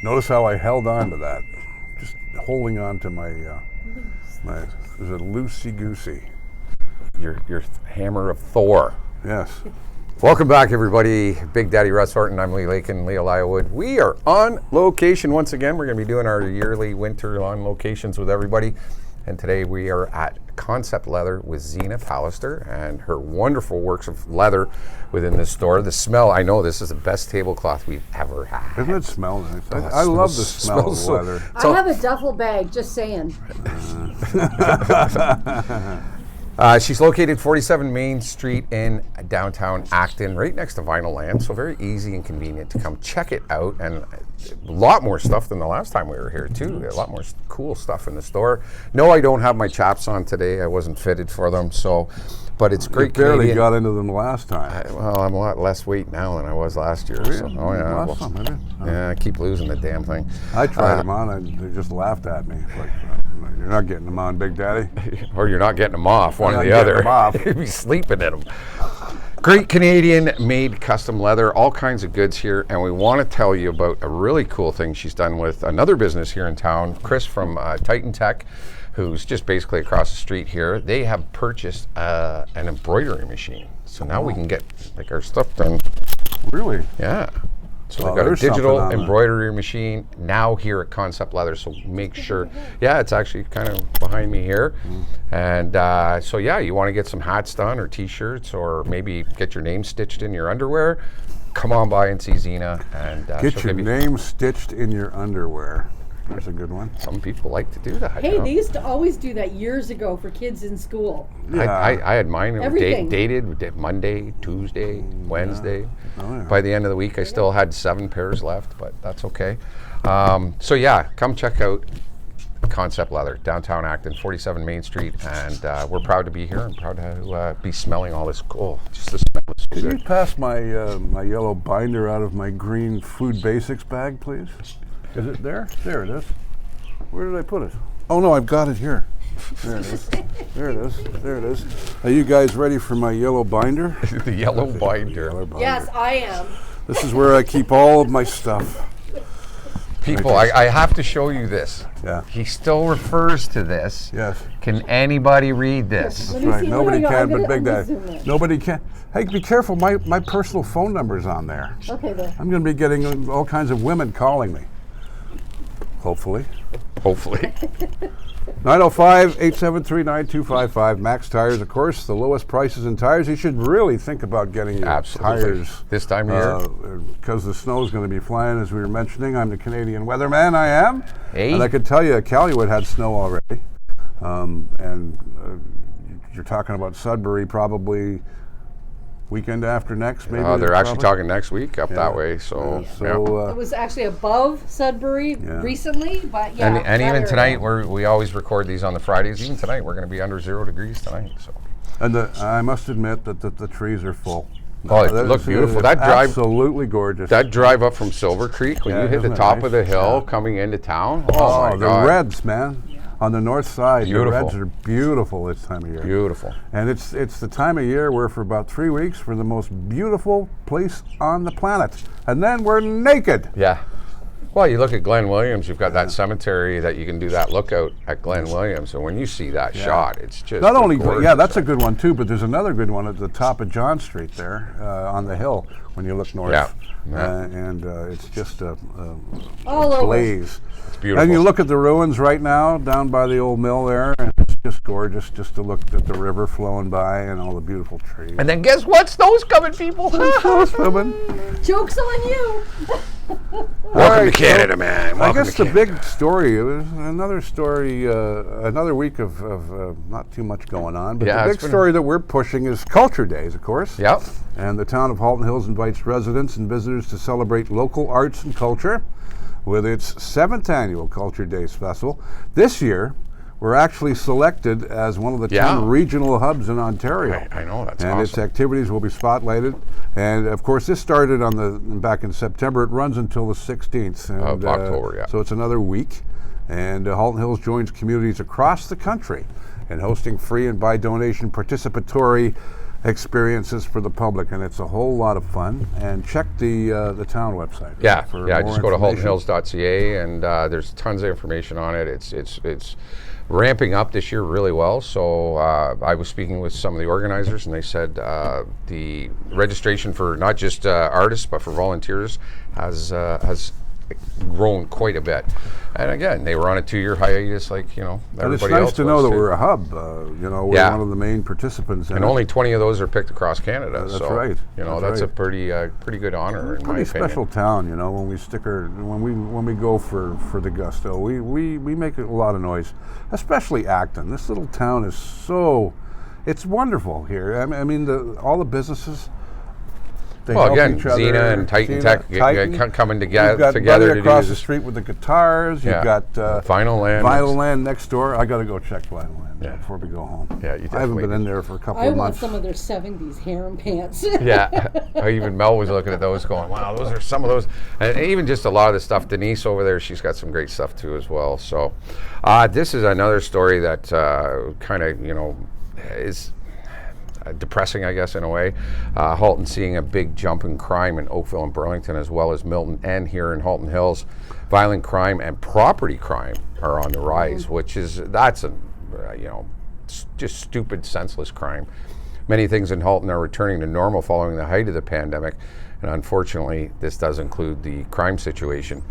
Notice how I held on to that. Just holding on to my, my is it Loosey Goosey? Your hammer of Thor. Yes. Welcome back, everybody. Big Daddy Russ Horton. I'm Leah Lake and Leah Lywood. We are on location once again. We're going to be doing our yearly winter on locations with everybody. And today we are at Concept Leather with Zena Pallister and her wonderful works of leather within this store. The smell, I know this is the best tablecloth we've ever had. Doesn't it smell nice? Oh, I love the smell of so, leather. I have a duffel bag, just saying. She's located 47 Main Street in downtown Acton, right next to Vinyl Land, so very easy and convenient to come check it out. And a lot more stuff than the last time we were here, too. A lot more cool stuff in the store. No, I don't have my chaps on today. I wasn't fitted for them, so, but it's great. You barely Canadian. got into them last time. Well, I'm a lot less weight now than I was last year. Really? So, oh yeah, Last time I did. yeah, I keep losing the damn thing. I tried them on and they just laughed at me. Like, you're not getting them on, Big Daddy. Or you're not getting them off, one or You're the not other. getting them off. You'd be sleeping in them. Great Canadian made custom leather, all kinds of goods here, and we want to tell you about a really cool thing she's done with another business here in town, Chris from Titan Tech, who's just basically across the street here. They have purchased an embroidery machine, so now we can get like our stuff done. Really? Yeah. So Well, they've got a there's digital something on embroidery machine now here at Concept Leather. So make sure, yeah, it's actually kind of behind me here. And so yeah, you want to get some hats done or t-shirts or maybe get your name stitched in your underwear, come on by and see Zena. And Get your name stitched in your underwear. There's a good one. Some people like to do that. Hey, they used to always do that years ago for kids in school. Yeah. I had mine Everything. dated. We did Monday, Tuesday, Wednesday. Oh, yeah. By the end of the week, I still had 7 pairs left, but that's okay. So yeah, come check out Concept Leather, downtown Acton, 47 Main Street, and we're proud to be here and proud to be smelling all this. Oh, just the smell is so Can good. you pass my my yellow binder out of my green Food Basics bag, please? Is it there? There it is. Where did I put it? Oh no, I've got it here. There it is. There it is. There it is. Are you guys ready for my yellow binder? The yellow binder. Yellow binder. Yes, I am. This is where I keep all of my stuff. People, I have to show you this. Yeah. He still refers to this. Yes. Can anybody read this? Let me Right. see, Nobody let me go. can, I'm but Big gonna Daddy. zoom in. Nobody can. Hey, be careful. My personal phone number's on there. Okay, there. I'm going to be getting all kinds of women calling me. Hopefully. Hopefully. 905-873-9255. Max Tires, of course, the lowest prices in tires. You should really think about getting your Absolutely. tires. This time of year. Because the snow is going to be flying, as we were mentioning. I'm the Canadian weatherman, I am. Hey. And I can tell you, Calumet had snow already. And you're talking about Sudbury probably weekend after next, maybe. They're actually probably. talking next week up that way. So, Yeah, yeah. so It was actually above Sudbury recently, but yeah. And even better. tonight, we always record these on the Fridays. Even tonight, we're going to be under 0 degrees tonight. So, and I must admit that the trees are full. oh, it looked beautiful. That drive, absolutely gorgeous. that drive up from Silver Creek when Yeah, you hit the isn't it top nice? of the hill Yeah. coming into town. Oh, Oh, my the God. reds, man. On the north side, Beautiful. the reds are beautiful this time of year. Beautiful. And it's the time of year where for about 3 weeks we're the most beautiful place on the planet. And then we're naked. Yeah. Well, you look at Glen Williams, you've got that cemetery that you can do that lookout at Glen Williams. And when you see that shot, it's just Not only, gorgeous. yeah, that's a good one too, but there's another good one at the top of John Street there on the hill when you look north. Yeah. Yeah. And it's just a All over. blaze. It's beautiful. And you look at the ruins right now down by the old mill there, and it's just gorgeous just to look at the river flowing by and all the beautiful trees. And then guess what? Snow's coming, people. Swimming. Joke's on you. Welcome to Canada, man. I Welcome guess to the Canada. big story, it was another story, another week of not too much going on, but Yeah, the it's big been- story that we're pushing is Culture Days, of course. Yep. And the town of Halton Hills invites residents and visitors to celebrate local arts and culture with its 7th annual Culture Days Festival. This year, we're actually selected as one of the 10 Yeah. regional hubs in Ontario. I know, that's And its awesome. activities will be spotlighted. And of course, this started back in September. It runs until the 16th Of October, yeah. So it's another week. And Halton Hills joins communities across the country in hosting free and by donation participatory experiences for the public, and it's a whole lot of fun. And check the town website. Yeah, for yeah. more Just go to information. haltonhills.ca, and there's tons of information on it. It's ramping up this year really well. So I was speaking with some of the organizers, and they said the registration for not just artists but for volunteers has grown quite a bit. And again, they were on a 2-year hiatus, like And it's everybody nice else to know was that too. we're a hub. We're Yeah. one of the main participants in And it. only 20 of those are picked across Canada. That's so, right. That's a right. pretty good honor in my Pretty opinion. special town, when we when we go for the gusto, we make a lot of noise, especially Acton. This little town is it's wonderful here. I mean all the businesses. They Well, help again, each other. Xena and Titan Tech coming You've got together Buddy to across do the this. street with the guitars. You've got Vinyl Land. Vinyl Land next door. I got to go check Vinyl Land Yeah. before we go home. Yeah, you I haven't definitely been in there for a couple I of want months. some of their 70s harem pants. Yeah, even Mel was looking at those going, wow, those are some of those. And even just a lot of the stuff, Denise over there, she's got some great stuff too as well. So this is another story that kind of, is depressing, I guess, in a way. Halton seeing a big jump in crime in Oakville and Burlington, as well as Milton and here in Halton Hills. Violent crime and property crime are on the rise, that's just stupid, senseless crime. Many things in Halton are returning to normal following the height of the pandemic, and unfortunately, this does include the crime situation.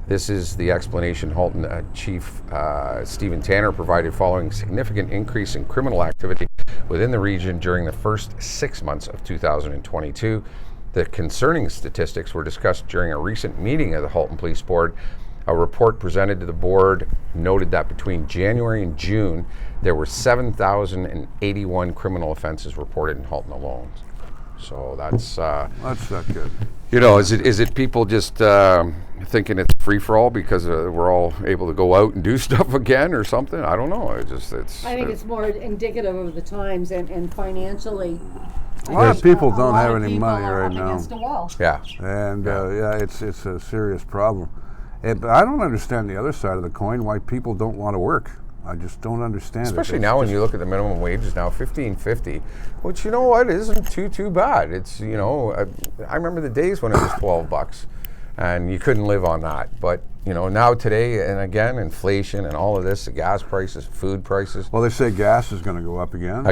This is the explanation Halton Chief Stephen Tanner provided following significant increase in criminal activity within the region during the first 6 months of 2022. The concerning statistics were discussed during a recent meeting of the Halton Police Board. A report presented to the board noted that between January and June, there were 7,081 criminal offenses reported in Halton alone. So that's not good. is it people just thinking it's free for all because we're all able to go out and do stuff again or something? I don't know. I think it's more indicative of the times and financially. A lot of people A don't lot have of any people money are right up now. against a wall. Yeah. And it's a serious problem. But I don't understand the other side of the coin, why people don't want to work. I just don't understand Especially it. now when you look at the minimum wage is now $15.50, which you know what isn't too bad. It's I remember the days when it was $12 and you couldn't live on that. But now today, and again, inflation and all of this, the gas prices, food prices. Well, they say gas is going to go up again.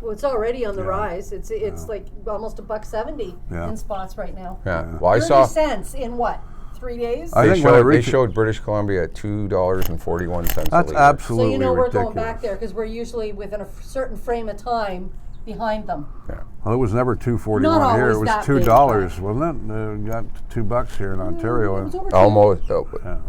Well, it's already on the rise. It's like almost $1.70 Yeah. in spots right now. Yeah. Well, I 30 saw cents in what? 3 days? I they think when I showed, they reach it- showed British Columbia at $2.41 a That's liter. absolutely So we're ridiculous. going back there because we're usually within a certain frame of time behind them. Yeah. Well, it was never $2.41 Not here. It always was that $2, big, wasn't it? Got $2 here in Ontario. It was over 2. Almost.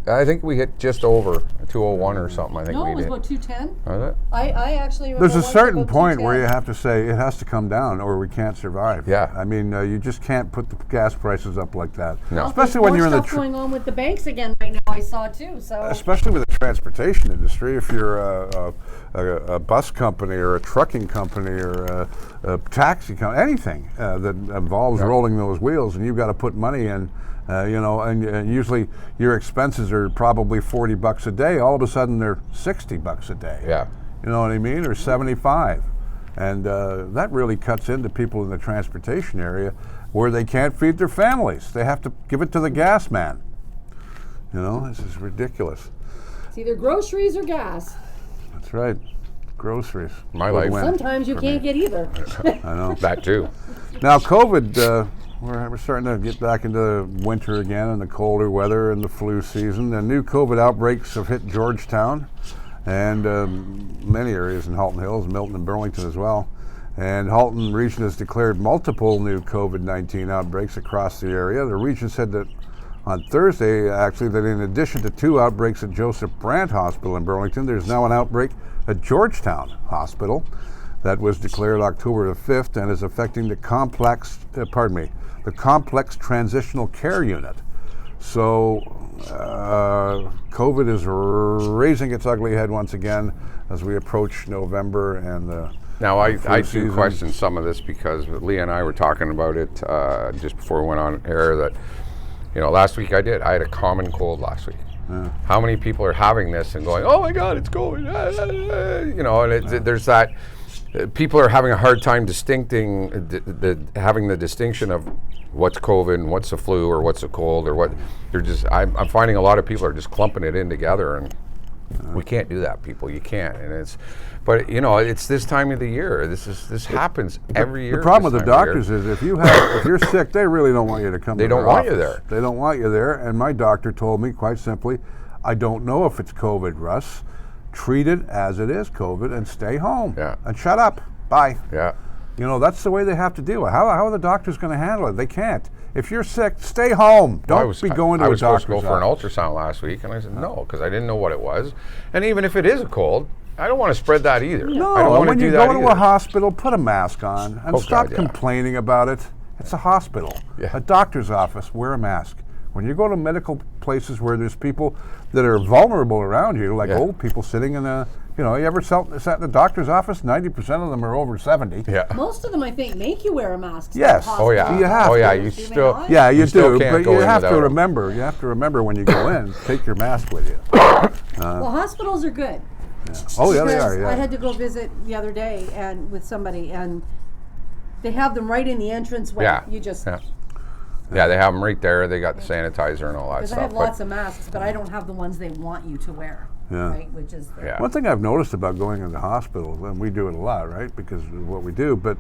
I think we hit just over 201 or something. I think No, we it was did. about 210. Was it? I actually remember There's a once certain about point where 210. you have to say it has to come down or we can't survive. Yeah. I mean, you just can't put the gas prices up like that. No. Well, Especially there's when more you're in the stuff going on with the banks again right now. I saw too. So especially with the transportation industry. If you're a bus company or a trucking company or a taxi company, anything that involves rolling those wheels, and you've got to put money in, and usually your expenses are probably $40 a day. All of a sudden, they're $60 a day. Yeah. You know what I mean? Or 75, and that really cuts into people in the transportation area where they can't feed their families. They have to give it to the gas man. This is ridiculous. it's either groceries or gas. That's right. Groceries. My Would life. win Sometimes you for can't me. get either. I know. That too. Now, COVID, we're starting to get back into winter again and the colder weather and the flu season. The new COVID outbreaks have hit Georgetown and many areas in Halton Hills, Milton and Burlington as well. And Halton region has declared multiple new COVID-19 outbreaks across the area. The region said that on Thursday, actually, that in addition to 2 outbreaks at Joseph Brant Hospital in Burlington, there's now an outbreak at Georgetown Hospital that was declared October the 5th and is affecting the complex transitional care unit. So COVID is raising its ugly head once again as we approach November and the Now, I do season. question some of this because Leah and I were talking about it just before we went on air that, last week I had a common cold last week. How many people are having this and going, oh my God, it's COVID, and there's that people are having a hard time having the distinction of what's COVID and what's the flu or what's the cold or what. They're just. I'm finding a lot of people are just clumping it in together, and we can't do that, people. You can't, and it's. But it's this time of the year. This happens every year. The problem with the doctors is if you're sick, they really don't want you to come. They don't want you there. They don't want you there. And my doctor told me quite simply, I don't know if it's COVID, Russ. Treat it as it is COVID and stay home. Yeah. And shut up. Bye. Yeah. That's the way they have to do it. How are the doctors going to handle it? They can't. If you're sick, stay home. Don't be going to a doctor's office. I was supposed to go for an ultrasound last week, and I said no because I didn't know what it was. And even if it is a cold, I don't want to spread that either. No, I don't want when to do you that go to either. a hospital, put a mask on and stop complaining about it. It's a hospital. Yeah. A doctor's office, wear a mask. When you go to medical places where there's people that are vulnerable around you, like old people sitting in a, you ever sat in a doctor's office? 90% of them are over 70. Yeah. Most of them, I think, make you wear a mask. Yes. Oh yeah. You have oh yeah. to. You still. Yeah, you still do, can't but go you in have to without 'em. remember. You have to remember when you go in, take your mask with you. Well, hospitals are good. Oh yeah, they Because are. Yeah. I had to go visit the other day and with somebody, and they have them right in the entranceway. Yeah. You just. Yeah, they have them right there. They got the sanitizer and all that Because stuff. I have lots of masks, but I don't have the ones they want you to wear. Yeah. Right, which is. Yeah. One thing I've noticed about going into hospitals, and we do it a lot, right, because of what we do, but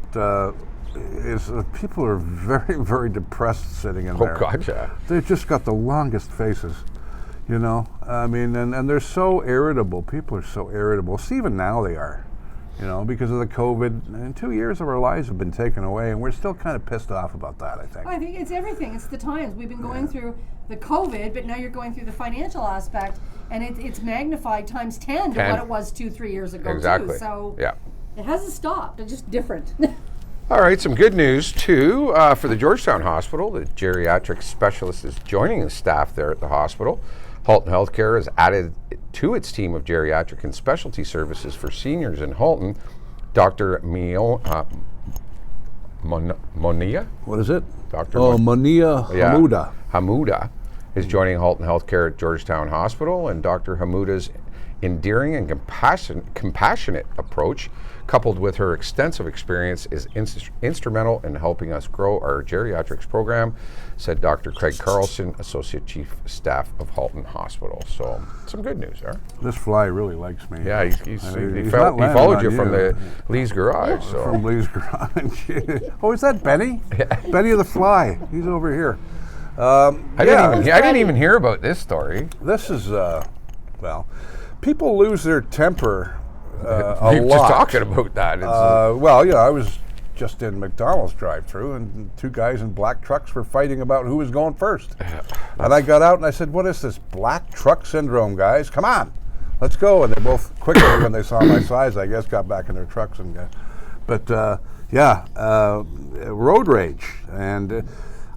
is people are very, very depressed sitting in there. Oh, gotcha. They've just got the longest faces, I mean, and they're so irritable. People are so irritable. See, even now they are, because of the COVID. And 2 years of our lives have been taken away, and we're still kind of pissed off about that, I think. I think it's everything. It's the times. We've been going through the COVID, but now you're going through the financial aspect, and it's magnified times 10 to what it was 2-3 years ago, Exactly. too. So yeah. It hasn't stopped. It's just different. All right, some good news too for the Georgetown Hospital. The geriatric specialist is joining the staff there at the hospital. Halton Healthcare has added to its team of geriatric and specialty services for seniors in Halton. Dr. Monia? What is it? Dr. Monia Hamouda. Hamouda is joining Halton Healthcare at Georgetown Hospital, and Dr. Hamouda's endearing and compassionate approach, coupled with her extensive experience, is instrumental in helping us grow our geriatrics program, said Dr. Craig Carlson, Associate Chief Staff of Halton Hospital. So, some good news there. This fly really likes me. Yeah, he he's followed not you from landing the Lee's garage. So. From Lee's garage. Oh, is that Benny? Benny the fly. He's over here. I didn't even hear about this story. This is, people lose their temper a You're lot. just talking about that. I was just in McDonald's drive-through, and two guys in black trucks were fighting about who was going first. And I got out and I said, "What is this black truck syndrome, guys? Come on, let's go!" And they both quickly, when they saw my size, I guess, got back in their trucks and. Road rage, and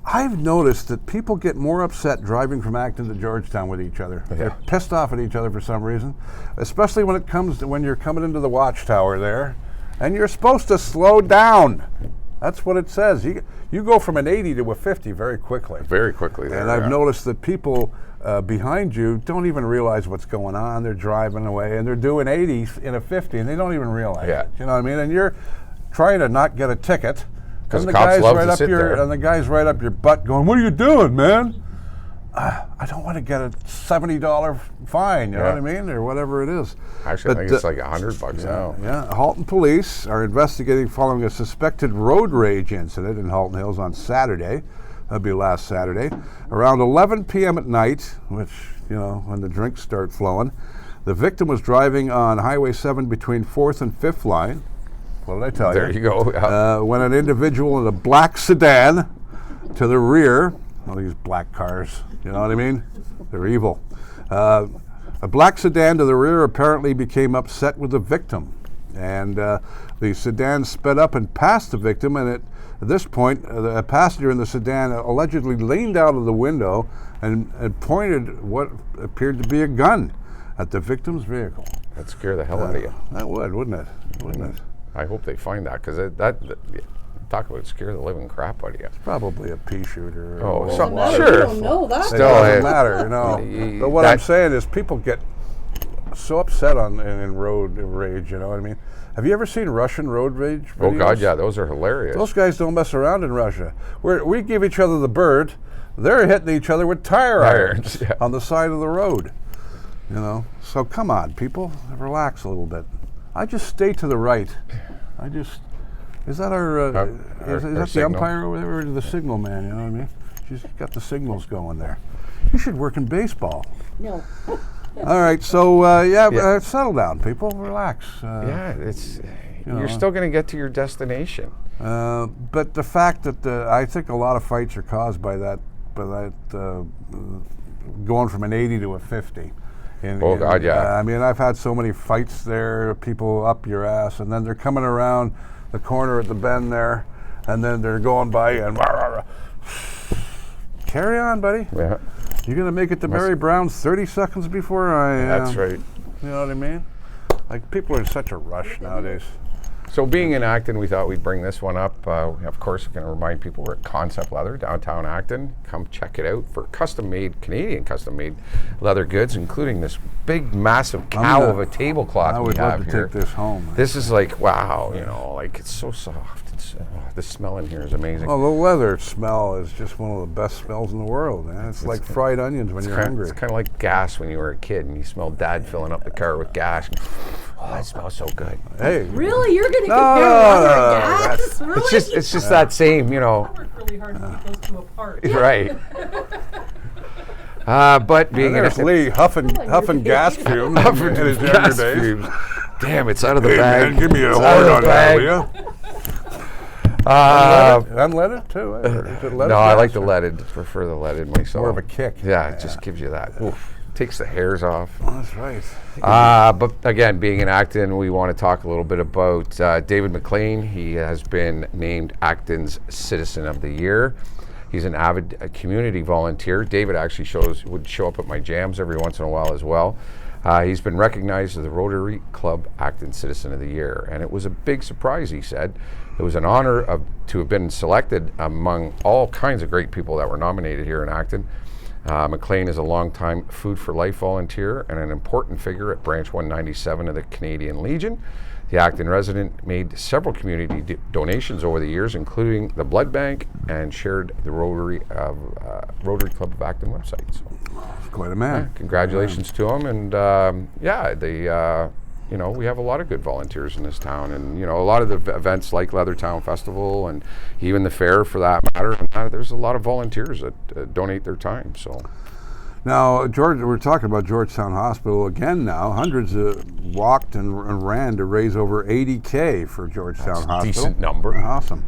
I've noticed that people get more upset driving from Acton to Georgetown with each other. Yeah. They're pissed off at each other for some reason, especially when it comes to when you're coming into the watchtower there, and you're supposed to slow down. That's what it says. You go from an 80 to a 50 very quickly. Very quickly there. And I've noticed that people behind you don't even realize what's going on. They're driving away, and they're doing 80 in a 50, and they don't even realize it. You know what I mean? And you're trying to not get a ticket. Because the cops love to sit there. And the guy's right up your butt going, "What are you doing, man?" I don't want to get a $70 fine, you know what I mean? Or whatever it is. Actually, I think it's like $100 now. Yeah, Halton police are investigating following a suspected road rage incident in Halton Hills on Saturday. That'd be last Saturday. Around 11 p.m. at night, which, when the drinks start flowing, the victim was driving on Highway 7 between 4th and 5th line. What did I tell you? There you go. Yeah. When an individual in a black sedan to the rear, these black cars, you know what I mean? They're evil. A black sedan to the rear apparently became upset with the victim. And the sedan sped up and passed the victim, and at this point, a passenger in the sedan allegedly leaned out of the window and pointed what appeared to be a gun at the victim's vehicle. That'd scare the hell out of you. That would, wouldn't it? Wouldn't it? I hope they find that, because talk about scare the living crap out of you. Probably a pea shooter. Oh, Doesn't matter. sure. You don't know that. It doesn't matter, But what I'm saying is people get so upset in road rage. You know what I mean? Have you ever seen Russian road rage videos? Oh God, yeah, those are hilarious. Those guys don't mess around in Russia. We give each other the bird. They're hitting each other with tire irons on the side of the road. You know, so come on, people, relax a little bit. I just stay to the right. Is that is that the signal umpire over there, or the signal man? You know what I mean? She's got the signals going there. You should work in baseball. No. All right, so settle down, people. Relax. You're still going to get to your destination. But the fact that I think a lot of fights are caused by that going from an 80 to a 50. God, yeah. I mean, I've had so many fights there. People up your ass, and then they're coming around the corner at the bend there, and then they're going by and carry on, buddy. Yeah. You're gonna make it to Mary Brown's 30 seconds before I. That's right. You know what I mean? Like, people are in such a rush nowadays. So being in Acton, we thought we'd bring this one up. Of course, we're going to remind people we're at Concept Leather, downtown Acton. Come check it out for Canadian custom-made leather goods, including this big, massive cow of a tablecloth we have here. I would love to take this home. This is like, wow, you know, like it's so soft. The smell in here is amazing. Well, the leather smell is just one of the best smells in the world, man. It's like fried onions when you're hungry. It's kind of like gas when you were a kid and you smelled Dad filling up the car with gas. Oh, that smells so good. Hey. Really? You're going to compare leather and gas? Really? It's just that same, you know. I worked really hard to keep those two apart. Right. But being there's Lee huffing gas fumes in his younger days. Damn, it's out of the hey, bag. Man, give me a horn on that, will you? Unleaded too? No, I like the leaded. Prefer the leaded myself. More of a kick. Yeah, it just gives you that. Oof. Takes the hairs off. Oh, that's right. But again, being in Acton, we want to talk a little bit about David McLean. He has been named Acton's Citizen of the Year. He's an avid community volunteer. David actually would show up at my jams every once in a while as well. He's been recognized as the Rotary Club Acton Citizen of the Year, and it was a big surprise, he said. It was an honor to have been selected among all kinds of great people that were nominated here in Acton. McLean is a longtime Food for Life volunteer and an important figure at Branch 197 of the Canadian Legion. The Acton resident made several community donations over the years, including the blood bank, and shared the Rotary Club of Acton website. So, quite a man. Congratulations to him, and we have a lot of good volunteers in this town, and a lot of the events like Leathertown Festival and even the fair, for that matter. And there's a lot of volunteers that donate their time. So. Now, George, we're talking about Georgetown Hospital again now. Hundreds walked and ran to raise over $80,000 for Georgetown Hospital. A decent number. Awesome.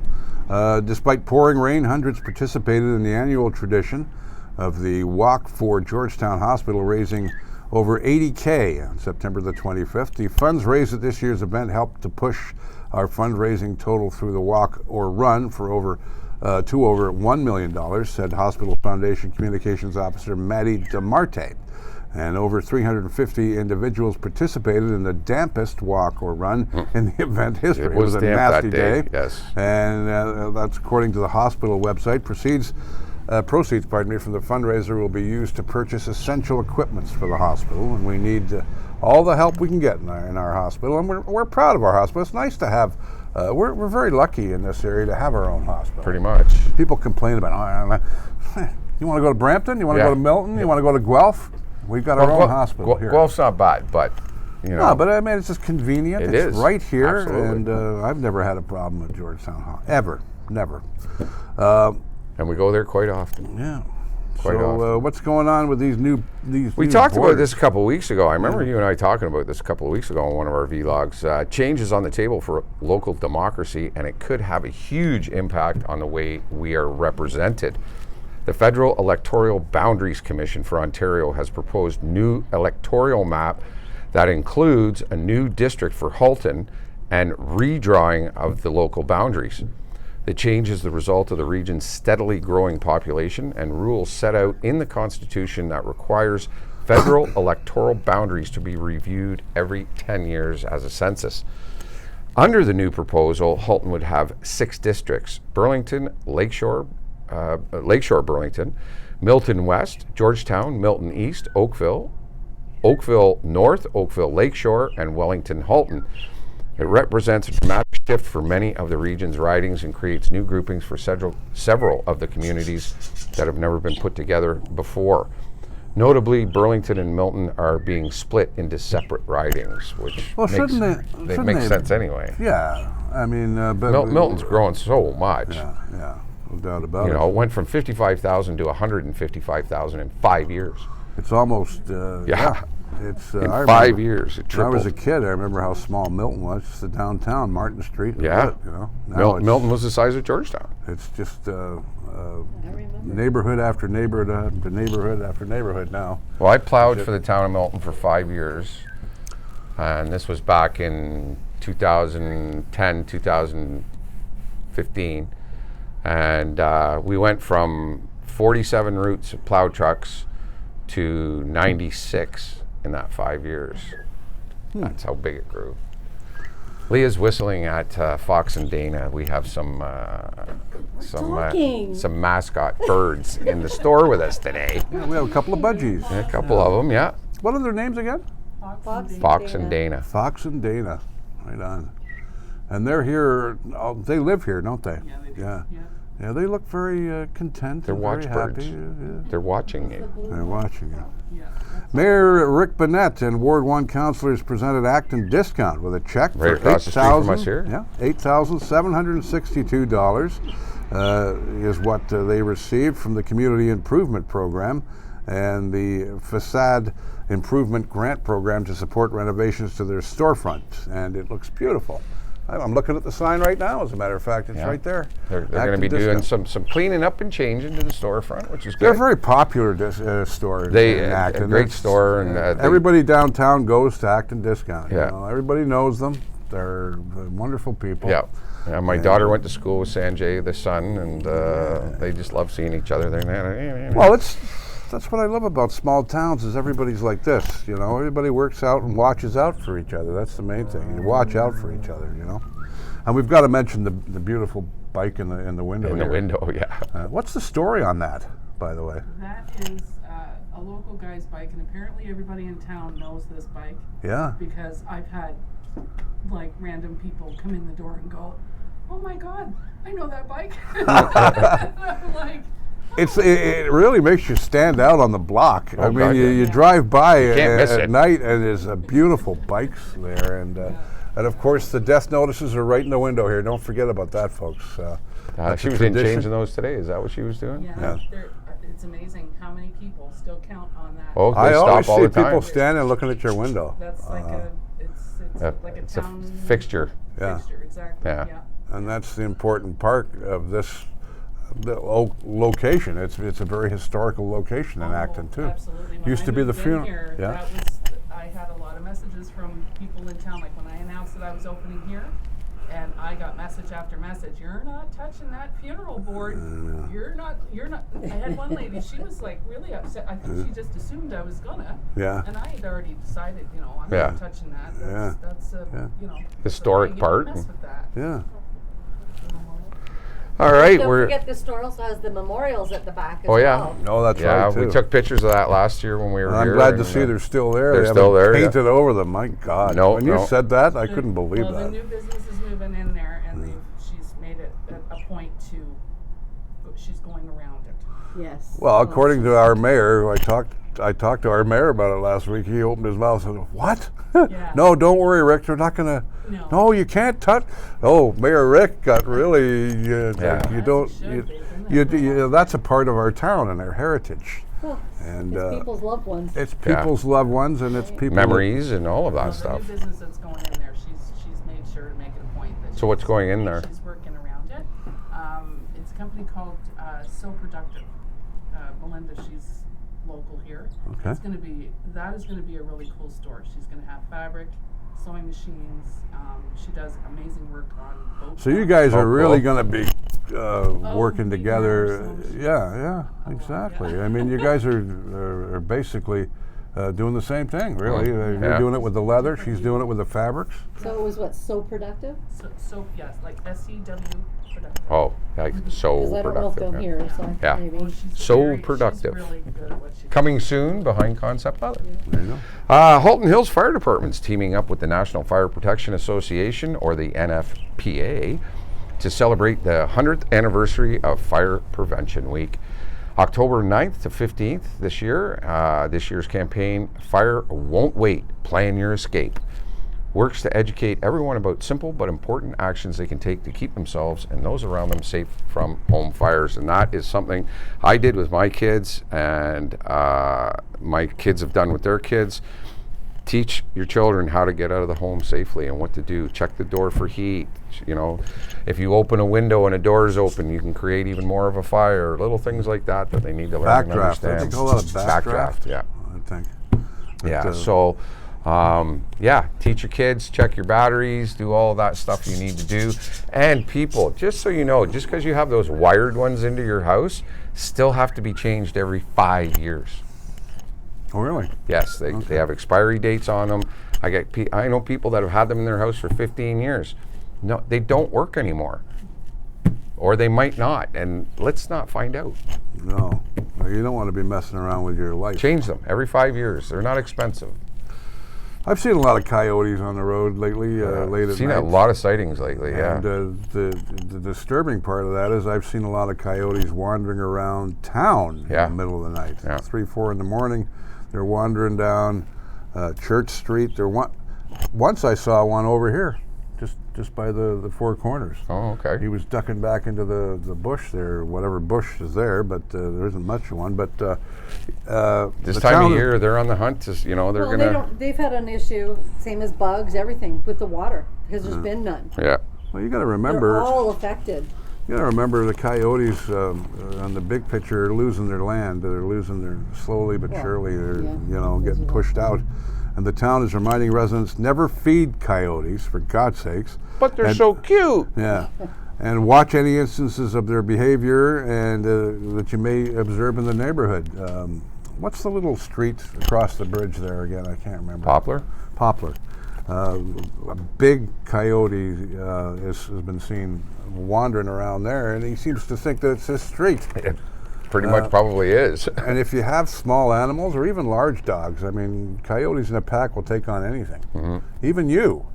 Despite pouring rain, hundreds participated in the annual tradition of the Walk for Georgetown Hospital, raising over $80,000 on September the 25th. The funds raised at this year's event helped to push our fundraising total through the walk or run for over $1 million, said Hospital Foundation Communications Officer Maddie DeMarte. And over 350 individuals participated in the dampest walk or run in the event history. It was a nasty day. Yes. And that's according to the hospital website. Proceeds from the fundraiser will be used to purchase essential equipments for the hospital, and we need all the help we can get in our hospital. And we're proud of our hospital. It's nice to have. We're very lucky in this area to have our own hospital. Pretty much. People complain about, you want to go to Brampton? You want to go to Milton? You want to go to Guelph? We've got our own hospital here. Guelph's not bad, but No, but I mean, it's just convenient. It it's is. Right here, Absolutely. and I've never had a problem with Georgetown Hospital. Ever. Never. And we go there quite often. Yeah. Quite often. What's going on with these new We talked about this a couple of weeks ago. I remember you and I talking about this a couple of weeks ago on one of our vlogs. Change is on the table for local democracy, and it could have a huge impact on the way we are represented. The Federal Electoral Boundaries Commission for Ontario has proposed new electoral map that includes a new district for Halton and redrawing of the local boundaries. The change is the result of the region's steadily growing population and rules set out in the Constitution that requires federal electoral boundaries to be reviewed every 10 years as a census. Under the new proposal, Halton would have 6 districts: Burlington, Lakeshore Burlington, Milton West, Georgetown, Milton East, Oakville, Oakville North, Oakville Lakeshore, and Wellington Halton. It represents a dramatic shift for many of the region's ridings and creates new groupings for several of the communities that have never been put together before. Notably, Burlington and Milton are being split into separate ridings, which makes sense anyway. Yeah, I mean, but Milton's growing so much. Yeah, no doubt about it. It went from 55,000 to 155,000 in 5 years. It's almost It's in I 5 remember years. It When I was tripled. a kid, I remember how small Milton was. Just the downtown, Martin Street. and Yeah. that's it, Now Milton was the size of Georgetown. It's just neighborhood after neighborhood after neighborhood after neighborhood now. Well, I plowed for the town of Milton for 5 years, and this was back in 2010, 2015, and we went from 47 routes of plow trucks to 96 in that 5 years. That's how big it grew. Leah's whistling at Fox and Dana. We have some mascot birds in the store with us today. Yeah, we have a couple of budgies. A couple of them, yeah. What are their names again? Fox and Dana. Fox and Dana. Right on. And they're here. They live here, don't they? Yeah, they do. Yeah. Yeah. Yeah, they look very content. They're and very watchbirds. happy. Yeah. They're watching you. They're watching you. Yeah. Mayor Rick Bennett and Ward 1 councillors presented Acton Discount with a check Right for across the street from us here. $8,762 is what they received from the Community Improvement Program and the Facade Improvement Grant Program to support renovations to their storefront. And it looks beautiful. I'm looking at the sign right now, as a matter of fact. It's right there. They're going to Acton be doing Discount. some cleaning up and changing to the storefront, which is good. They're a very popular store in Acton. A great It's, store, and everybody downtown goes to Acton Discount. Yeah. Everybody knows them. They're wonderful people. Yeah. My daughter went to school with Sanjay, the son, and they just love seeing each other. Well, that's what I love about small towns is everybody's like this. Everybody works out and watches out for each other. That's the main thing. You watch out for each other. And we've got to mention the beautiful bike in the window. in the here. window, yeah. What's the story on that, by the way? That is a local guy's bike, and apparently everybody in town knows this bike Yeah. because I've had like random people come in the door and go, "Oh my God, I know that bike." I'm like, It really makes you stand out on the block. I mean, God, yeah. you drive by can't miss at it. night, and there's beautiful bikes there, and of course the death notices are right in the window here. Don't forget about that, folks. That's She a was in tradition. changing those today. Is that what she was doing? yeah, it's amazing how many people still count on that. Oh, they I always stop all see the time. people standing looking at your window. That's like it's like a It's town a fixture. Yeah. fixture, exactly. Yeah. Yeah. And that's the important part of this location. It's a very historical location in Acton too. Absolutely. When Used I to be the moved in funeral. here, Yeah. I had a lot of messages from people in town. Like when I announced that I was opening here, and I got message after message. You're not touching that funeral board. You're not. I had one lady. She was like really upset. I think she just assumed I was gonna. Yeah. And I had already decided, I'm Yeah. not touching that. That's Historic so, part. Don't mess with that. Yeah. All right, Don't we're. forget the store also has the memorials at the back as Oh, yeah. well. No, that's Yeah, right too. we took pictures of that last year when we were I'm here. glad to and, see they're still there. they're They still haven't there, yeah. painted over them. My God. No, When you no. said that, I couldn't believe Well, the that. new business is moving in there, and she's made it a point to. She's going around it. Yes. Well, according to our mayor, who I talked to our mayor about it last week. He opened his mouth and said, "What? Yeah. No, don't worry, Rick. They're not gonna. No. You can't touch." Oh, Mayor Rick got really. Yeah. You don't. Should be, isn't it? That's a part of our town and our heritage. Well, And it's people's loved ones. it's people's loved ones, and it's people. memories and all of that Well, the stuff. new business that's going in there, she's made sure to make it a point that. So what's going in there? She's working around it. It's a company called So Productive. Melinda, she's local here. Okay. That is going to be a really cool store. She's going to have fabric, sewing machines. She does amazing work on boat. So you guys Oh, are really cool. going to be working we together. ourselves. Yeah, exactly. yeah. I mean, you guys are basically doing the same thing, really. Yeah. You're doing it with the leather, she's doing it with the fabrics. So it was what, so productive? So yes, like SCW productive. Oh, like so Because I don't know if productive. they'll yeah. hear, so Yeah. maybe. Well, she's So productive. She's really good at what she does. Coming soon behind Concept Leather. There you go. Halton Hills Fire Department's teaming up with the National Fire Protection Association, or the NFPA, to celebrate the 100th anniversary of Fire Prevention Week. October 9th to 15th this year. This year's campaign, Fire Won't Wait, Plan Your Escape, works to educate everyone about simple but important actions they can take to keep themselves and those around them safe from home fires. And that is something I did with my kids, and my kids have done with their kids. Teach your children how to get out of the home safely and what to do. Check the door for heat. You know, if you open a window and a door is open, you can create even more of a fire. Little things like that that they need to learn and Backdraft. I understand. think a lot of backdraft. Yeah. I think. Yeah. But, So, teach your kids, check your batteries, do all that stuff you need to do. And people, just so you know, just because you have those wired ones into your house, still have to be changed every 5 years. Oh, really? Yes, they have expiry dates on them. I know people that have had them in their house for 15 years. No, they don't work anymore, or they might not. And let's not find out. No. Well, you don't want to be messing around with your life. Change them every 5 years. They're not expensive. I've seen a lot of coyotes on the road lately, late at Seen night. a lot of sightings lately. Yeah. And the disturbing part of that is I've seen a lot of coyotes wandering around town Yeah. in the middle of the night. Yeah. 3, 4 in the morning. They're wandering down Church Street. Once I saw one over here, just by the Four Corners. Oh, okay. He was ducking back into the bush there, whatever bush is there, but there isn't much of one. But This the time town of is- year, they're on the hunt. They're Well, gonna. they've had an issue, same as bugs, everything, with the water, because there's been none. Yeah. Well, you got to They're remember. all affected. You got to remember the coyotes on the big picture are losing their land. They're losing their slowly but Well, surely. They're yeah. getting pushed out, and the town is reminding residents never feed coyotes for God's sakes. But they're And- so cute. Yeah, and watch any instances of their behavior and that you may observe in the neighborhood. What's the little street across the bridge there again? I can't remember. Poplar. Poplar. A big coyote has been seen wandering around there, and he seems to think that it's his street. It pretty much probably is. And if you have small animals or even large dogs, I mean, coyotes in a pack will take on anything, even you.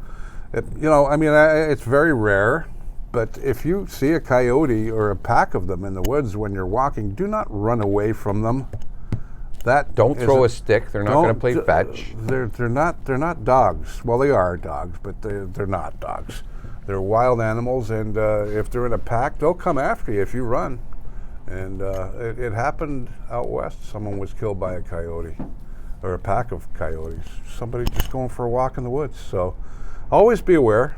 It's very rare, but if you see a coyote or a pack of them in the woods when you're walking, do not run away from them. Don't throw a stick. They're not going to play fetch. They're not dogs. Well, they are dogs, but they're not dogs. They're wild animals, and if they're in a pack, they'll come after you if you run. And it happened out west. Someone was killed by a coyote, or a pack of coyotes. Somebody just going for a walk in the woods. So always be aware.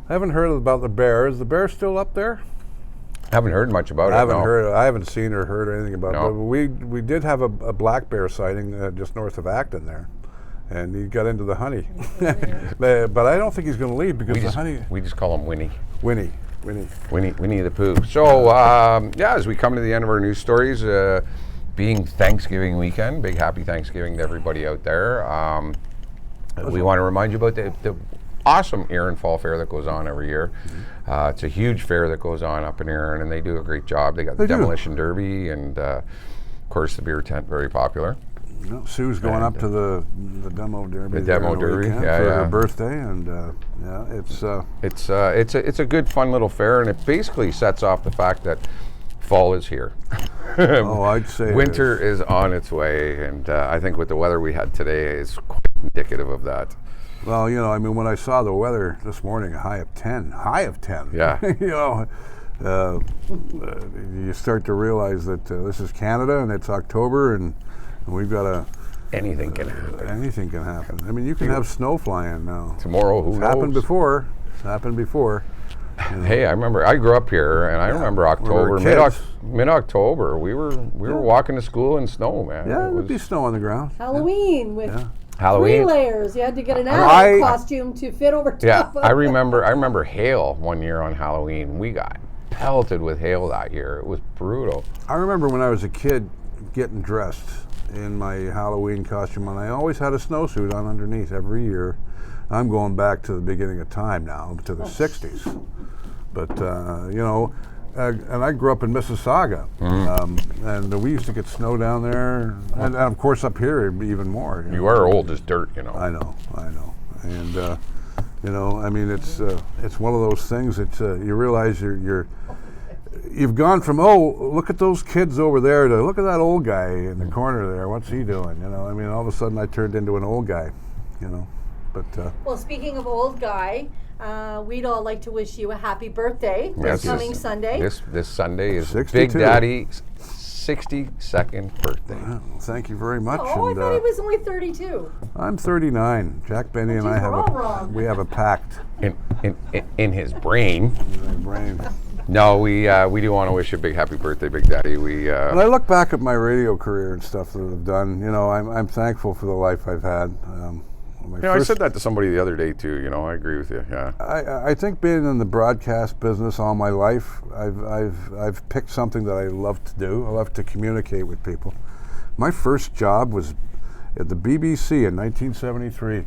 I haven't heard about the bear. Is the bear still up there? Haven't heard much about it. I haven't seen or heard anything about No. it. But we did have a black bear sighting just north of Acton there, and he got into the honey. But I don't think he's going to leave because the honey. We just call him Winnie. Winnie. Winnie the Pooh. So, as we come to the end of our news stories, being Thanksgiving weekend, big happy Thanksgiving to everybody out there. We want to remind you about the awesome Erin Fall Fair that goes on every year. It's a huge fair that goes on up in Erin, and they do a great job. They got the Demolition Derby and, of course, the beer tent, very popular. Sue's going up to the demo derby. The demo there on the derby, weekend yeah, for yeah. her birthday, and It's a good fun little fair, and it basically sets off the fact that fall is here. I'd say Winter is on its way, and I think with the weather we had today is quite indicative of that. Well, when I saw the weather this morning, a high of 10. Yeah. You start to realize that this is Canada and it's October, and we've got Anything can happen. anything can happen. I mean, you can have snow flying now. Tomorrow, who It's knows? happened before. Hey, I remember I grew up here, and I remember October, kids. mid-October, we were walking to school in snow, man. Yeah, It there'd be was snow on the ground. Halloween with Halloween. 3 layers. You had to get an I- owl costume to fit over top Yeah, of I remember hail one year on Halloween. We got pelted with hail that year. It was brutal. I remember when I was a kid getting dressed in my Halloween costume, and I always had a snowsuit on underneath every year. I'm going back to the beginning of time now, to the 60s. But, you know, and I grew up in Mississauga, and we used to get snow down there, and of course up here even more. You are old as dirt, you know. I know. And, you know, I mean, it's one of those things that you realize you've gone from, oh, look at those kids over there, to look at that old guy in the corner there, what's he doing? You know, I mean, all of a sudden I turned into an old guy, you know. But Well, speaking of old guy, we'd all like to wish you a happy birthday Yes. this coming Sunday. This Sunday is 62. Big Daddy's 62nd birthday. well, thank you very much. Oh, I and, thought he was only 32. I'm 39. Jack Benny and I geez, have we're all wrong. we have a pact In his brain. in my brain. No, we do want to wish you a big happy birthday, Big Daddy. We When I look back at my radio career and stuff that I've done, you know, I'm thankful for the life I've had. My you know, I first- said that to somebody the other day too. You know, I agree with you. Yeah. I think being in the broadcast business all my life, I've picked something that I love to do. I love to communicate with people. My first job was at the BBC in 1973.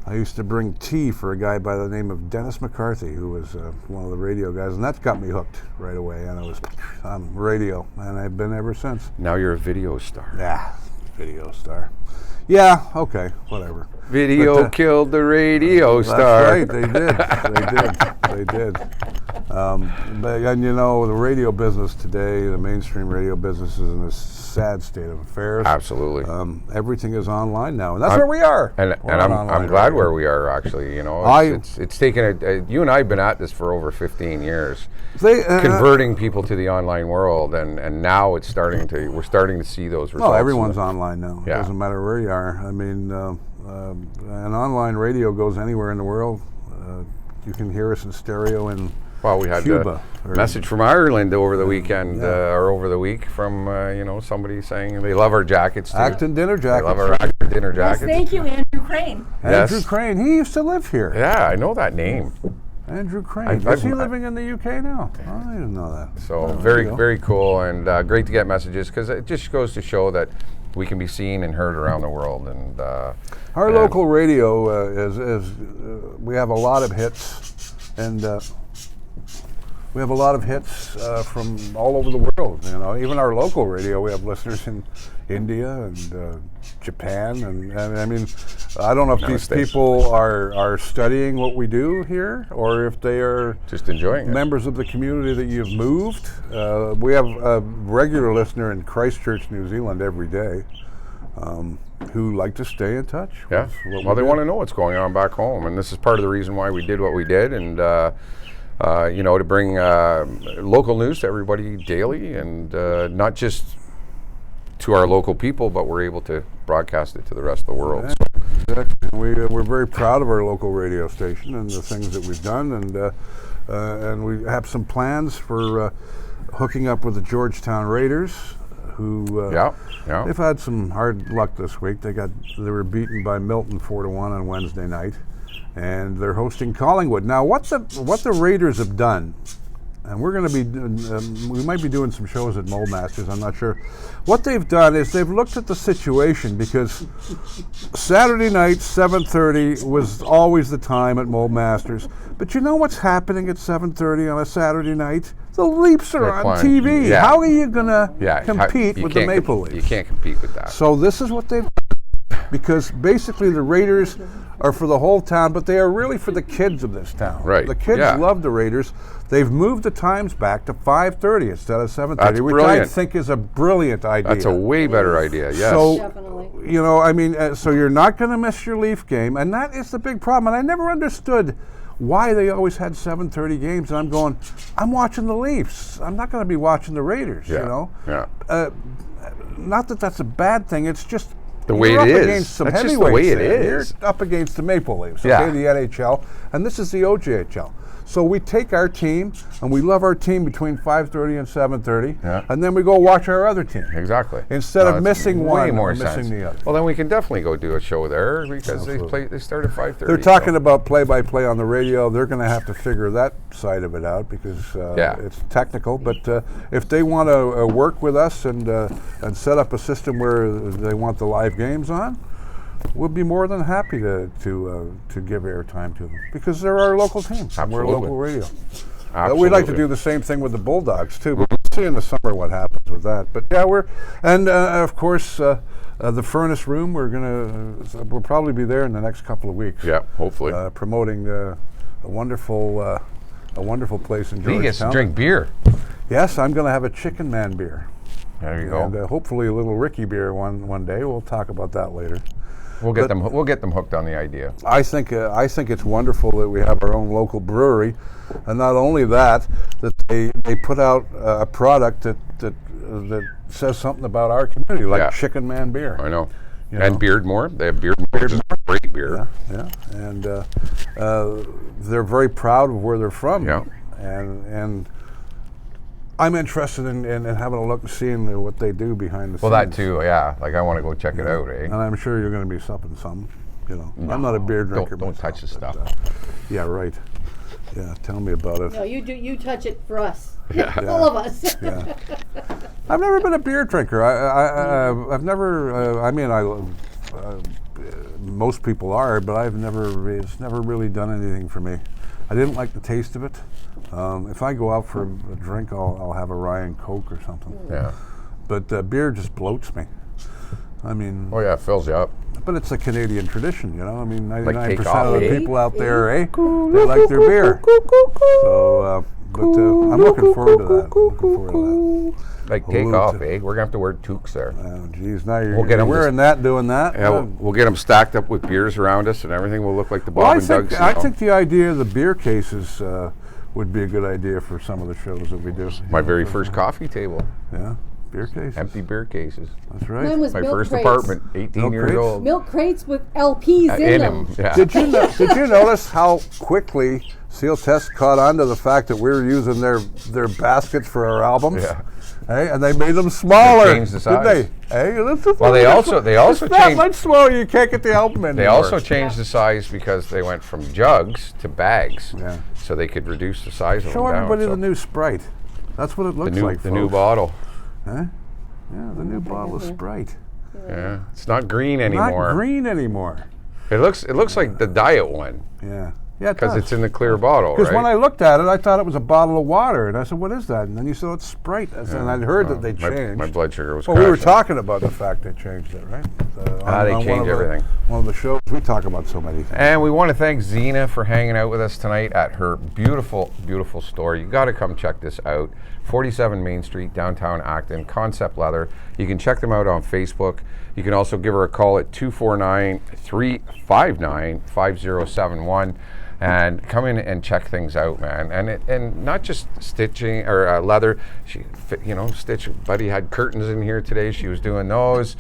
I used to bring tea for a guy by the name of Dennis McCarthy, who was one of the radio guys, and that got me hooked right away. And I was on radio, and I've been ever since. Now you're a video star. Yeah, video star. Yeah, okay, whatever. Video But, killed the radio star. That's right, they did. And you know, the radio business today, the mainstream radio business is in a sad state of affairs. Absolutely. Everything is online now, and that's where we are. And We're I'm on online glad radio. where we are actually. You know, I- it's taken you and I have been at this for over 15 years, They, converting people to the online world, and now we're starting to see those results. Well, everyone's online now. Yeah. It doesn't matter where you are. I mean, an online radio goes anywhere in the world. You can hear us in stereo in Well, we had Cuba, a or- message from Ireland over the weekend, Yeah. or over the week from you know, somebody saying they love our jackets too. Acton dinner They jackets. love our Acton dinner Yes, jackets. thank you, Andrew Crane. Andrew Yes. Crane, he used to live here. Yeah, I know that name. Andrew Crane. I've- Is he I've- living in the UK now? Oh, I didn't know that. So Oh, very, there you go. very cool, and great to get messages, because it just goes to show that we can be seen and heard around the world. And Our and- local radio is we have a lot of hits, and we have a lot of hits from all over the world. You know, even our local radio, we have listeners in India and Japan, and I mean, I don't know if these States. people are studying what we do here, or if they are just enjoying it. members of the community that you've moved. We have a regular listener in Christchurch, New Zealand, every day, who like to stay in touch. Yeah. with what Well, we they do. want to know what's going on back home, and this is part of the reason why we did what we did, and you know, to bring local news to everybody daily, and not just to our local people, but we're able to broadcast it to the rest of the world. Yeah, exactly. And we're very proud of our local radio station and the things that we've done, and we have some plans for hooking up with the Georgetown Raiders, who Yeah, yeah. they've had some hard luck this week. They were beaten by Milton 4-1 on Wednesday night, and they're hosting Collingwood. Now, what the Raiders have done, and we're going to be we might be doing some shows at Mold Masters, I'm not sure. What they've done is they've looked at the situation, because Saturday night 7:30 was always the time at Mold Masters. But you know what's happening at 7:30 on a Saturday night? The Leafs are They're on playing. TV. Yeah. How are you going to Yeah, compete you with the can't Maple You Leafs? can't compete with that. So this is what they've done, because basically the Raiders are for the whole town, but they are really for the kids of this town. Right, The kids yeah. love the Raiders. They've moved the times back to 5:30 instead of 7:30, That's which I brilliant. think is a brilliant idea. That's a way better idea. Yes. So, Definitely. you know, I mean, so you're not going to miss your Leaf game, and that is the big problem. And I never understood why they always had 7:30 games. And I'm going, I'm watching the Leafs. I'm not going to be watching the Raiders. yeah. You know, Yeah. not that that's a bad thing. It's just The way you're it up is. against some That's just the way heavyweights it there. is. You're up against the Maple Leafs, Yeah. okay, the NHL, and this is the OJHL. So we take our team, and we love our team between 5:30 and 7:30, Yeah. and then we go watch our other team. Exactly. Instead of that's missing way one more or sense. missing the other. Well, then we can definitely go do a show there because Absolutely. they start at 5:30. They're talking about play-by-play on the radio. They're going to have to figure that side of it out because it's technical. But if they want to work with us and set up a system where they want the live games on, we'll be more than happy to give airtime to them because they're our local team. We're Absolutely. local radio. Absolutely. We'd like to do the same thing with the Bulldogs too, but we'll see in the summer what happens with that. But yeah, of course the Furnace Room. We'll probably be there in the next couple of weeks. Yeah, hopefully. Promoting a wonderful place in Georgetown. He gets to drink beer. Yes, I'm going to have a Chicken Man beer. There you And go. hopefully a little Ricky beer one day. We'll talk about that later. We'll get them hooked on the idea. I think it's wonderful that we have our own local brewery, and not only that they put out a product that says something about our community, like Chicken Man beer. I know. You And know? Beardmore. They have Beardmore, which is great beer. Yeah, and they're very proud of where they're from. Yeah. And I'm interested in having a look and seeing what they do behind the Well, scenes. that too, yeah. Like, I want to go check it out, eh? And I'm sure you're going to be supping some. You know, I'm not a beer drinker. Don't myself, touch the but, stuff. yeah, right. Yeah, tell me about it. No, you touch it for us. Yeah. All of us. Yeah. I've never been a beer drinker. I've never. Most people are, but I've never. It's never really done anything for me. I didn't like the taste of it. If I go out for a drink, I'll have a Ryan Coke or something. Yeah. But beer just bloats me. I mean, Oh, yeah, it fills you up. but it's a Canadian tradition, you know. I mean, 99% take of the coffee. people out there, they like their beer. So, I'm looking forward to that. Like, take Salute. off, eh? We're going to have to wear toques there. Oh, geez, now you're, We'll get 'em wearing that, doing that. Yeah, we'll get them stacked up with beers around us and everything. We'll look like the Bob Well, and Doug's. I think the idea of the beer cases would be a good idea for some of the shows that we do. My very first coffee table. Yeah, beer cases. Empty beer cases. That's Mine right. was My milk first crates. apartment, 18 Milk years crates? old. Milk crates with LPs in them. Yeah. Did you notice how quickly Seal Test caught on to the fact that we were using their baskets for our albums? Yeah. Hey, and they made them smaller. They changed the size. Didn't they? Hey, Well, they also it's that changed. much smaller. You can't get the album anymore. They also changed the size because they went from jugs to bags, Yeah. so they could reduce the size of Show them everybody down. the new Sprite. That's what it looks like. the new folks. bottle. Huh? Yeah, the new bottle of Sprite. Yeah, it's not green anymore. Not green anymore. It looks like the diet one Yeah. Yeah, it because does. it's in the clear bottle, Because when I right? looked at it, I thought it was a bottle of water, and I said, "What is that?" And then you said, "It's Sprite." And I'd heard that they changed. My blood sugar was Well, we were crashing. talking about the fact they changed it, right? They on change everything. One of the shows we talk about so many things. And we want to thank Zena for hanging out with us tonight at her beautiful, beautiful store. You got to come check this out. 47 Main Street, downtown Acton, Concept Leather. You can check them out on Facebook. You can also give her a call at 249-359-5071 and come in and check things out, man. And not just stitching or leather. She, stitch. Buddy had curtains in here today. She was doing those.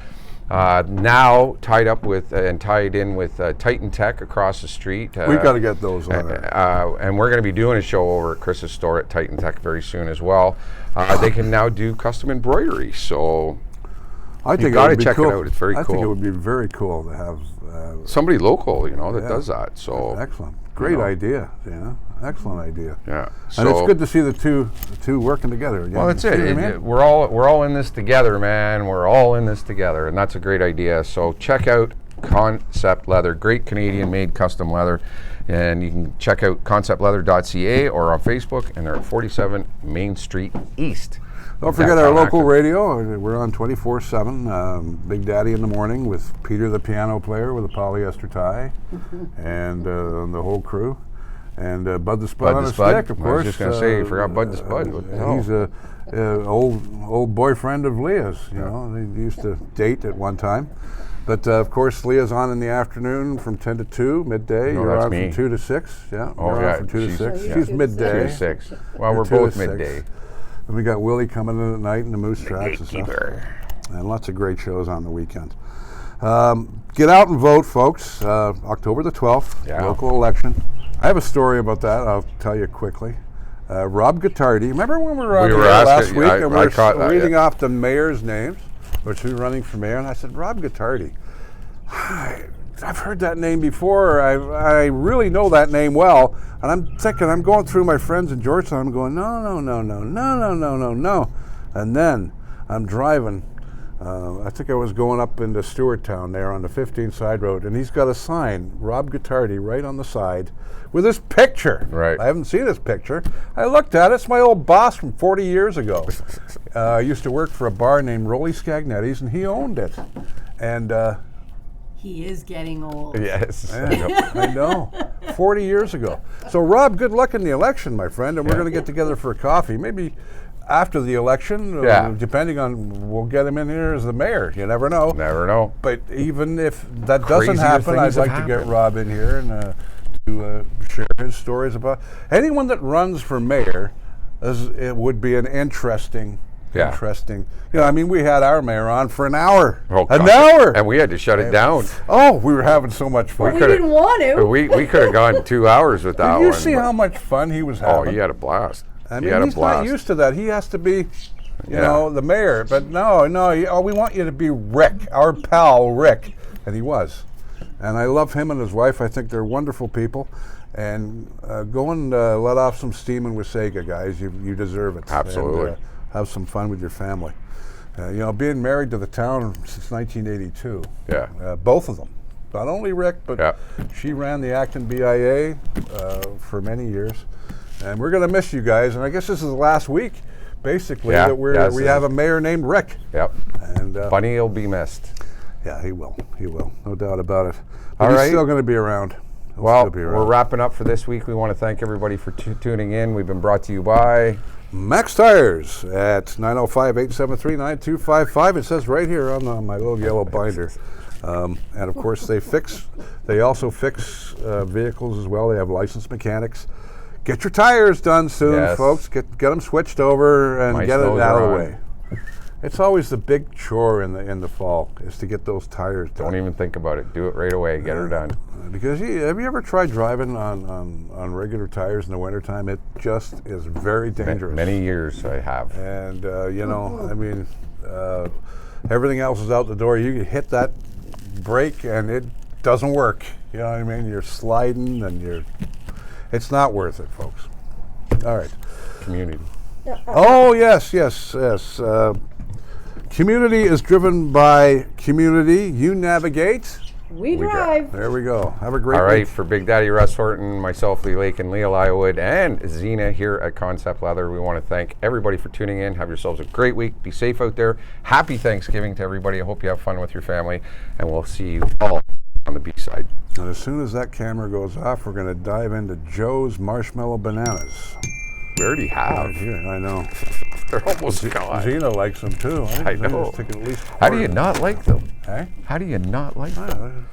Now tied up with and tied in with Titan Tech across the street. We got to get those on there. And we're going to be doing a show over at Chris's store at Titan Tech very soon as well. They can now do custom embroidery, so I think gotta it would be check it cool. out. It's very I think it cool. would be very cool to have. somebody local, that Yeah. does that. So Excellent. Great idea, Excellent idea. yeah, And it's so- good to see the two working together again. Well, that's You see it. what I mean? We're all in this together, man. We're all in this together, and that's a great idea. So check out Concept Leather, great Canadian-made custom leather, and you can check out conceptleather.ca or on Facebook, and they're at 47 Main Street East. Don't forget our downtown local Acton. radio. We're on 24/7. Big Daddy in the morning with Peter, the piano player with a polyester tie, and the whole crew. And Bud the Spud Bud on the a Spud. stick, of I course. was just gonna say, you forgot Bud the Spud. What the hell? He's a old boyfriend of Leah's. They used to date at one time. But of course, Leah's on in the afternoon from 10 to 2, midday. No, You're that's on me. from 2 to 6. Yeah. Oh, you're on yeah, from 2 to she's- 6. Oh, you're She's 2 to midday. 2 to 6. Well, we're You're 2 to both 6. midday. And we got Willie coming in at night and the Moose Tracks and stuff. Gatekeeper. And lots of great shows on the weekend. Get out and vote, folks. October the 12th, Yeah. local election. I have a story about that. I'll tell you quickly. Rob Guittardi. Remember when we were on We the were air last asking- week I- and I we were caught that, reading yeah. off the mayor's names, which who's running for mayor? And I said, Rob Guittardi. I've heard that name before. I really know that name well. And I'm thinking, I'm going through my friends in Georgetown. I'm going, no. And then I'm driving. I think I was going up into Stewarttown there on the 15 side road, and he's got a sign, Rob Guittardi, right on the side with his picture. Right. I haven't seen his picture. I looked at it. It's my old boss from 40 years ago. I used to work for a bar named Rolly Scagnetti's, and he owned it. And He is getting old. Yes. I know. 40 years ago. So, Rob, good luck in the election, my friend, and we're going to get together for a coffee. Maybe after the election, Yeah. depending on, we'll get him in here as the mayor. You never know. Never know. But even if that doesn't Crazier happen, I'd things like have to get happened. Rob in here and to share his stories about anyone that runs for mayor. It would be an interesting. Yeah. I mean, we had our mayor on for an hour. Oh, An gosh. hour. And we had to shut it down. Oh, we were having so much fun. We didn't want to. We could have gone 2 hours with that Did you one. see but- how much fun he was Oh, having? he had a blast. I he mean, had a he's blast. not used to that. He has to be, Yeah. the mayor. But no, we want you to be Rick, our pal Rick. And he was. And I love him and his wife. I think they're wonderful people. And go and let off some steam in Wasaga, guys. You deserve it. Absolutely. And, have some fun with your family. Being married to the town since 1982. Yeah. Both of them. Not only Rick, but Yeah. she ran the Acton BIA for many years. And we're going to miss you guys. And I guess this is the last week, basically, Yeah. that Yes, we it have is. a mayor named Rick. Yep. And Bunny will be missed. yeah, he will. He will. No doubt about it. All But he's right. still going to be around. He'll Well, still be around. we're wrapping up for this week. We want to thank everybody for tuning in. We've been brought to you by Max Tires at 905-873-9255. It says right here on my little yellow binder. And of course, they also fix vehicles as well. They have licensed mechanics. Get your tires done soon, Yes. folks. Get them switched over and My get it snows out of are the on. way. It's always the big chore in the fall is to get those tires done. Don't even think about it. Do it right away. Get her done. Because have you ever tried driving on regular tires in the wintertime? It just is very dangerous. Many years I have. And everything else is out the door. You hit that brake and it doesn't work. You know what I mean? You're sliding and it's not worth it, folks. All right. Community. Oh, yes. Community is driven by community. You navigate. We drive. There we go. Have a great All right, week. for Big Daddy Russ Horton, myself, Lee Lake, and Leah Liowood, and Zena here at Concept Leather, we want to thank everybody for tuning in. Have yourselves a great week. Be safe out there. Happy Thanksgiving to everybody. I hope you have fun with your family, and we'll see you all on the B-side. And as soon as that camera goes off, we're going to dive into Joe's marshmallow bananas. We already have. Right here, I know. They're almost gone. Zena likes them too. I know. It's taken at least How do you not like them? Eh? How do you not like them?